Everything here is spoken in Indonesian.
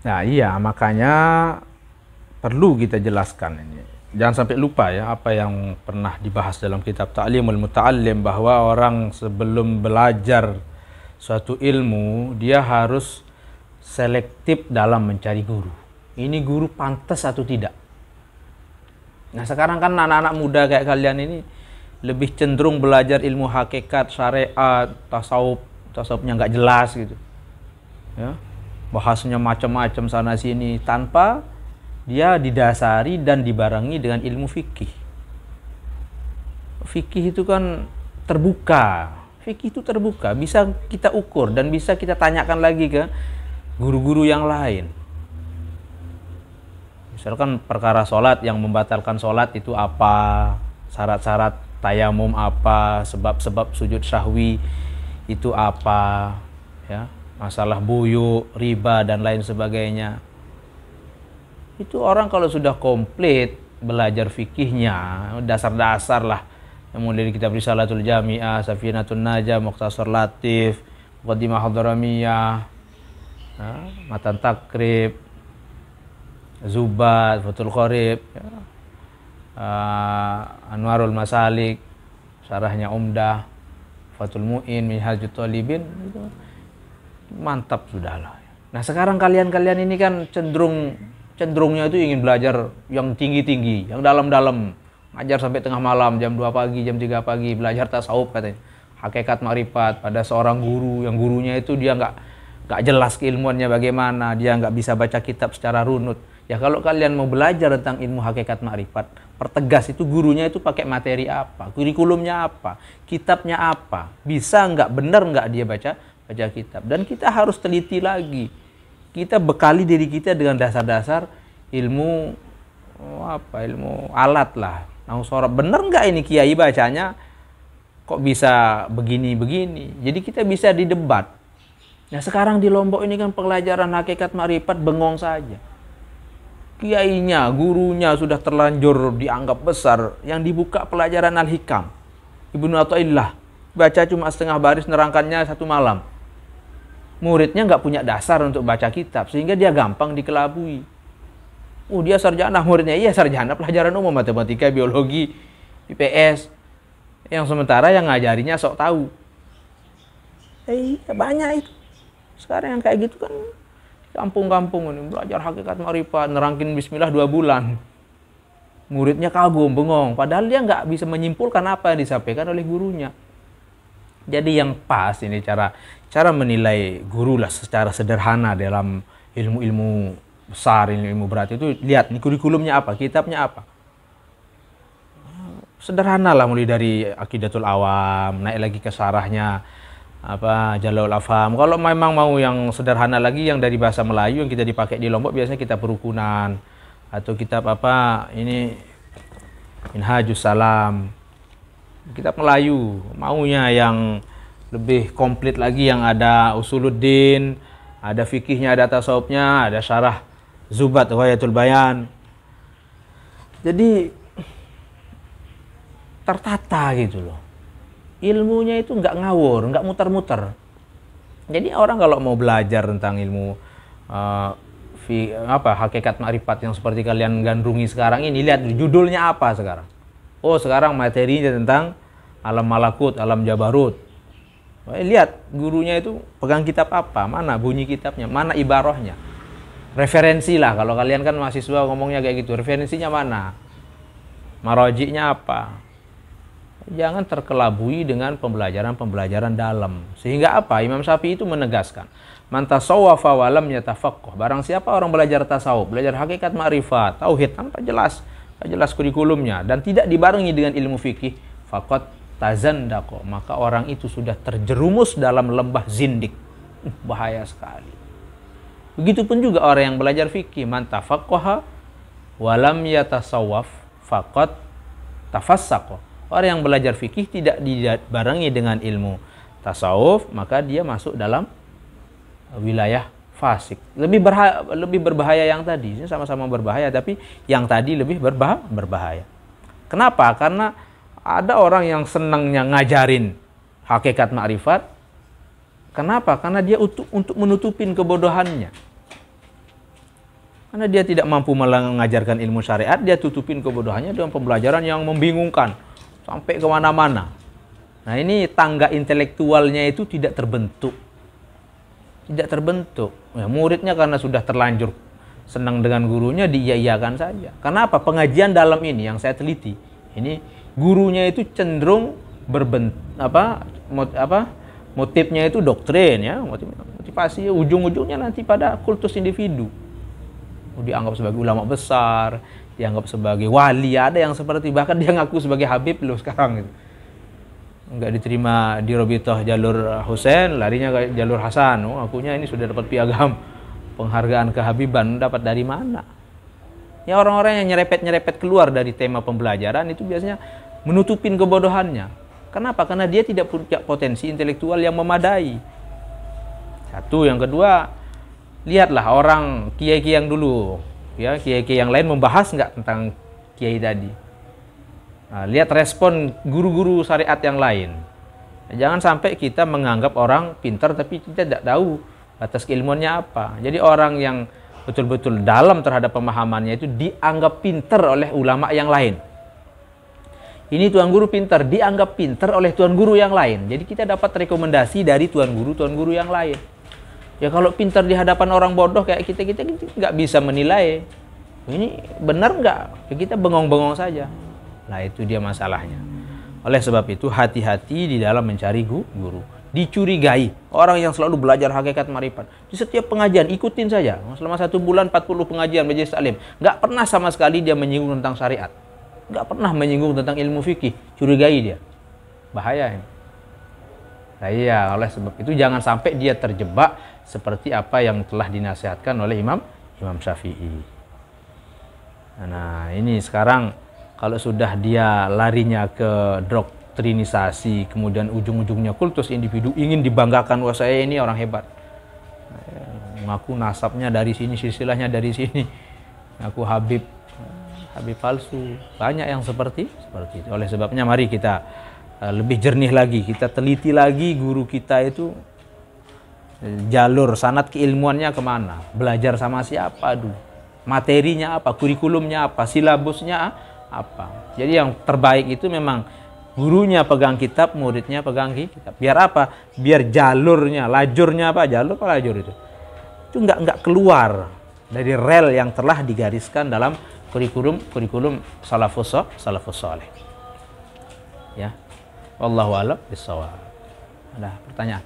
Nah iya, makanya perlu kita jelaskan ini. Jangan sampai lupa ya apa yang pernah dibahas dalam kitab Ta'limul Muta'allim, bahwa orang sebelum belajar suatu ilmu dia harus selektif dalam mencari guru. Ini guru pantas atau tidak. Nah sekarang kan anak-anak muda kayak kalian ini lebih cenderung belajar ilmu hakikat, syariat, tasawufnya nggak jelas gitu. Ya, bahasanya macam-macam sana sini tanpa dia didasari dan dibarengi dengan ilmu fikih. Fikih itu kan terbuka. Fikih itu terbuka, bisa kita ukur dan bisa kita tanyakan lagi ke guru-guru yang lain. Misalkan perkara sholat, yang membatalkan sholat itu apa, syarat-syarat tayamum apa, sebab-sebab sujud sahwi itu apa, ya, masalah buyuk, riba dan lain sebagainya. Itu orang kalau sudah komplit belajar fikihnya, dasar-dasar lah, mulai dari kitab Risalatul Jami'ah, Safinatun Najah, Mukhtasar Latif, Muqaddimah Hadramiyah, Matan Takrib, Zubat, Fathul Qorib, ya, Anwarul Masalik, syarahnya Umdah, Fathul Mu'in, Minhajut Talibin, itu mantap sudahlah. Nah sekarang kalian-kalian ini kan cenderungnya itu ingin belajar yang tinggi-tinggi, yang dalam-dalam, ngajar sampai tengah malam, jam 2 pagi, jam 3 pagi, belajar tasawuf katanya, hakikat makrifat pada seorang guru, yang gurunya itu dia nggak jelas keilmuannya bagaimana, dia nggak bisa baca kitab secara runut. Ya kalau kalian mau belajar tentang ilmu hakikat makrifat, pertegas itu gurunya itu pakai materi apa, kurikulumnya apa, kitabnya apa, bisa nggak, benar nggak dia baca kitab. Dan kita harus teliti lagi, kita bekali diri kita dengan dasar-dasar ilmu ilmu alat lah. Nah, sorab bener nggak ini kiai bacanya kok bisa begini-begini. Jadi kita bisa didebat. Nah sekarang di Lombok ini kan pelajaran hakikat makrifat bengong saja. Kiainya, gurunya sudah terlanjur dianggap besar. Yang dibuka pelajaran Al-Hikam, Ibnu Athaillah, baca cuma setengah baris, nerangkannya 1 malam. Muridnya nggak punya dasar untuk baca kitab, sehingga dia gampang dikelabui. Dia sarjana, muridnya iya sarjana pelajaran umum, matematika, biologi, IPS. Yang sementara yang ngajarinya sok tahu. Banyak itu. Sekarang yang kayak gitu kan kampung-kampung ini belajar hakikat makrifat, nerangkin bismillah 2 bulan. Muridnya kagum, bengong, padahal dia nggak bisa menyimpulkan apa yang disampaikan oleh gurunya. Jadi yang pas ini cara menilai guru lah secara sederhana dalam ilmu-ilmu besar, ilmu berat itu, lihat nih kurikulumnya apa, kitabnya apa. Sederhana lah, mulai dari Aqidatul Awam, naik lagi ke syarahnya Jalalaul Afham. Kalau memang mau yang sederhana lagi, yang dari bahasa Melayu yang kita dipakai di Lombok biasanya kitab Perukunan atau kitab ini Minhajus Salam, kitab Melayu. Maunya yang lebih komplit lagi, yang ada Usuluddin, ada fikihnya, ada tasawufnya, ada syarah Zubat Ghayatul Bayan. Jadi tertata gitu loh. Ilmunya itu nggak ngawur, nggak muter-muter. Jadi orang kalau mau belajar tentang ilmu hakikat makrifat yang seperti kalian gandrungi sekarang ini, lihat judulnya apa sekarang. Sekarang materinya tentang alam malakut, alam jabarut. Lihat gurunya itu pegang kitab apa, mana bunyi kitabnya, mana ibarahnya. Referensi lah, kalau kalian kan mahasiswa ngomongnya kayak gitu, referensinya mana, marojiknya apa. Jangan terkelabui dengan pembelajaran dalam. Sehingga apa? Imam Syafi'i itu menegaskan, man tasawwafa wa lam yatafaqqah. Barang siapa orang belajar tasawuf, belajar hakikat ma'rifat, tauhid tanpa jelas kurikulumnya dan tidak dibarengi dengan ilmu fikih, faqad tazandaqa, maka orang itu sudah terjerumus dalam lembah zindik. Bahaya sekali. Begitupun juga orang yang belajar fikih, man tafaqqaha wa lam yatasawwaf faqad tafassaqa. Orang yang belajar fikih tidak dibarengi dengan ilmu tasawuf, maka dia masuk dalam wilayah fasik. Lebih berbahaya yang tadi. Ini sama-sama berbahaya, tapi yang tadi lebih berbahaya. Kenapa? Karena ada orang yang senangnya ngajarin hakikat makrifat. Kenapa? Karena dia untuk menutupin kebodohannya. Karena dia tidak mampu mengajarkan ilmu syariat, dia tutupin kebodohannya dengan pembelajaran yang membingungkan sampai kemana-mana. Nah, ini tangga intelektualnya itu tidak terbentuk. Tidak terbentuk. Ya, muridnya karena sudah terlanjur senang dengan gurunya, diiyakan saja. Karena apa? Pengajian dalam ini yang saya teliti, ini gurunya itu cenderung motifnya itu doktrin, ya, motivasi, ujung-ujungnya nanti pada kultus individu. Dianggap sebagai ulama besar, dianggap sebagai wali, ada yang seperti, bahkan dia ngaku sebagai Habib loh sekarang gitu. Enggak diterima di Robitoh jalur Husain, larinya ke jalur Hasan. Oh, akunya ini sudah dapat piagam penghargaan kehabiban, dapat dari mana? Ya, orang-orang yang nyerepet keluar dari tema pembelajaran itu biasanya menutupin kebodohannya. Kenapa? Karena dia tidak punya potensi intelektual yang memadai. Satu, yang kedua, lihatlah orang kiai-kiai yang dulu, ya, kiai-kiai yang lain membahas nggak tentang kiai tadi. Nah, lihat respon guru-guru syariat yang lain. Jangan sampai kita menganggap orang pintar tapi kita tidak tahu batas keilmuannya apa. Jadi orang yang betul-betul dalam terhadap pemahamannya itu dianggap pintar oleh ulama yang lain. Ini tuan guru pintar, dianggap pintar oleh tuan guru yang lain. Jadi kita dapat rekomendasi dari tuan guru yang lain. Ya, kalau pintar di hadapan orang bodoh kayak kita nggak bisa menilai ini benar nggak. Ya, kita bengong-bengong saja. Nah, itu dia masalahnya. Oleh sebab itu hati-hati di dalam mencari guru. Dicurigai orang yang selalu belajar hakikat marifat. Di setiap pengajian ikutin saja. Selama 1 bulan 40 pengajian majelis taklim, nggak pernah sama sekali dia menyinggung tentang syariat. Nggak pernah menyinggung tentang ilmu fikih. Curigai dia. Bahaya ini. Nah, iya, oleh sebab itu jangan sampai dia terjebak seperti apa yang telah dinasihatkan oleh Imam Syafi'i. Nah, ini sekarang kalau sudah dia larinya ke doktrinisasi, kemudian ujung-ujungnya kultus individu, ingin dibanggakan, wah saya ini orang hebat. Mengaku nasabnya dari sini, silsilahnya dari sini. Mengaku Habib palsu. Banyak yang seperti itu. Oleh sebabnya mari kita lebih jernih lagi, kita teliti lagi guru kita itu jalur sanad keilmuannya kemana, belajar sama siapa dulu, materinya apa, kurikulumnya apa, silabusnya apa. Jadi yang terbaik itu memang gurunya pegang kitab, muridnya pegang kitab. Biar apa? Biar jalurnya, lajurnya apa, jalur apa lajur itu nggak keluar dari rel yang telah digariskan dalam kurikulum salafus saleh. Ya, wallahu a'lam bishawab. Ada pertanyaan?